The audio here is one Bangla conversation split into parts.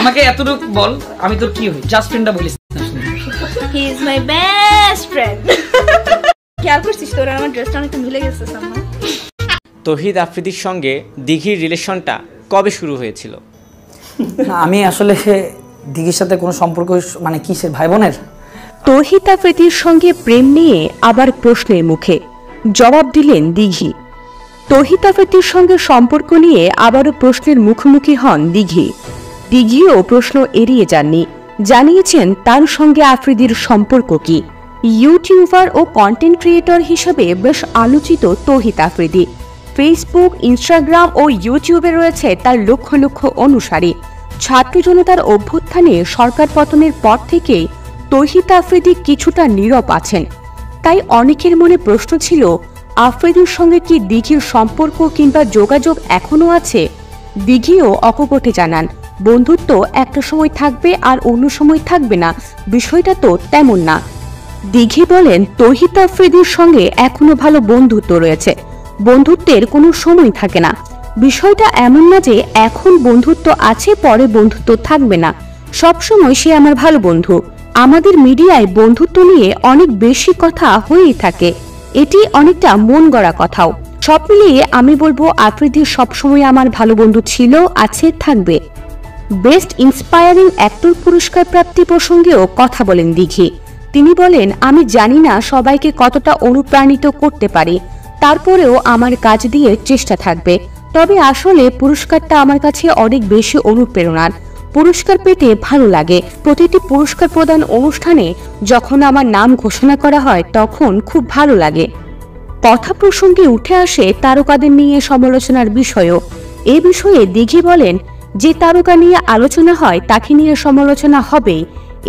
আমাকে এতটুকু বল, আমি তোর কি হই? জাস্ট ফ্রেন্ডটা বলিস। He is my best friend. খেয়াল করছিস তোর আমার ড্রেসটা অনেকটা মিলে গেছে সামনে। তৌহিদ আফ্রিদির সঙ্গে দিঘির রিলেশনটা কবে শুরু হয়েছিল? আমি আসলে দিঘির সাথে কোনো সম্পর্ক মানে কিসের, ভাই বোনের? তৌহিদ আফ্রিদির সঙ্গে প্রেম নিয়ে আবার প্রশ্নের মুখে জবাব দিলেন দিঘি। তৌহিদ আফ্রিদির সঙ্গে সম্পর্ক নিয়ে আবারও প্রশ্নের মুখোমুখি হন দিঘি। দিঘিও প্রশ্ন এড়িয়ে যাননি, জানিয়েছেন তার সঙ্গে আফ্রিদির সম্পর্ক কি। ইউটিউবার ও কন্টেন্ট ক্রিয়েটর হিসেবে বেশ আলোচিত তৌহিদ আফ্রিদি। ফেসবুক, ইনস্টাগ্রাম ও ইউটিউবে রয়েছে তার লক্ষ লক্ষ অনুসারী। ছাত্র জনতার অভ্যুত্থানে সরকার পতনের পর থেকেই তৌহিদ আফ্রিদি কিছুটা নীরব আছেন। তাই অনেকের মনে প্রশ্ন ছিল, আফ্রিদির সঙ্গে কি দিঘির সম্পর্ক কিংবা যোগাযোগ এখনো আছে? দিঘিও অকপটে জানান, বন্ধুত্ব একটা সময় থাকবে আর অন্য সময় থাকবে না, বিষয়টা তো তেমন না। দিঘি বলেন, তৌহিদ আফ্রিদির সঙ্গে এখনো ভালো বন্ধুত্ব রয়েছে, বন্ধুত্বের কোনো সময় থাকে না। বিষয়টা এমন না যে এখন বন্ধুত্ব আছে পরে বন্ধুত্ব থাকবে না, সবসময় সে আমার ভালো বন্ধু। আমাদের মিডিয়ায় বন্ধুত্ব নিয়ে অনেক বেশি কথা হয়েই থাকে, এটি অনেকটা মন গড়া কথাও। সব মিলিয়ে আমি বলবো আফ্রিদি সবসময় আমার ভালো বন্ধু ছিল, আছে, থাকবে। বেস্ট ইন্সপায়ারিং অ্যাক্টর পুরস্কার প্রাপ্তি প্রসঙ্গেও কথা বলেন দিঘি। তিনি বলেন, আমি জানি না সবাইকে কতটা অনুপ্রাণিত করতে পারি, তারপরেও আমার কাজ দিয়ে চেষ্টা থাকবে। তবে আসলে পুরস্কারটা আমার কাছে অনেক বেশি অনুপ্রেরণার। পুরস্কার পেতে ভালো লাগে। প্রতিটি পুরস্কার প্রদান অনুষ্ঠানে যখন আমার নাম ঘোষণা করা হয় তখন খুব ভালো লাগে। কথা প্রসঙ্গে উঠে আসে তারকাদের নিয়ে সমালোচনার বিষয়ও। এ বিষয়ে দিঘি বলেন, যে তারকা নিয়ে আলোচনা হয় তাকে নিয়ে সমালোচনা হবেই,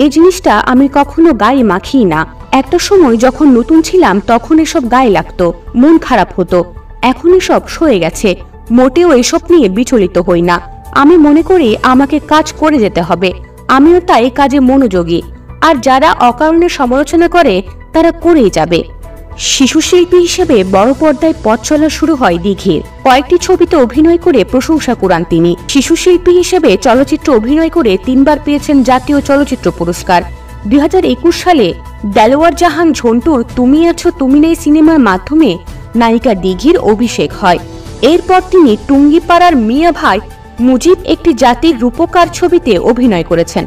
এই জিনিসটা আমি কখনো গায়ে মাখি না। একটা সময় যখন নতুন ছিলাম তখন এসব গায়ে লাগতো, মন খারাপ হতো। এখন এসব সয়ে গেছে, মোটেও এসব নিয়ে বিচলিত হই না। আমি মনে করি আমাকে কাজ করে যেতে হবে, আমিও তাই কাজে মনোযোগী। আর যারা অকারণে সমালোচনা করে তারা করেই যাবে। শিশু শিল্পী হিসেবে বড় পর্দায় পথ চলা শুরু হয় দিঘির। কয়েকটি ছবিতে অভিনয় করে প্রশংসা কুড়ান তিনি। শিশু শিল্পী হিসেবে চলচ্চিত্র অভিনয় করে 3 বার পেয়েছেন জাতীয় চলচ্চিত্র পুরস্কার। 2021 সালে দেলোয়ার জাহান ঝন্টুর তুমি আছো তুমি নেই সিনেমার মাধ্যমে নায়িকা দিঘির অভিষেক হয়। এরপর তিনি টুঙ্গিপাড়ার মিয়া ভাই মুজিব একটি জাতির রূপকার ছবিতে অভিনয় করেছেন।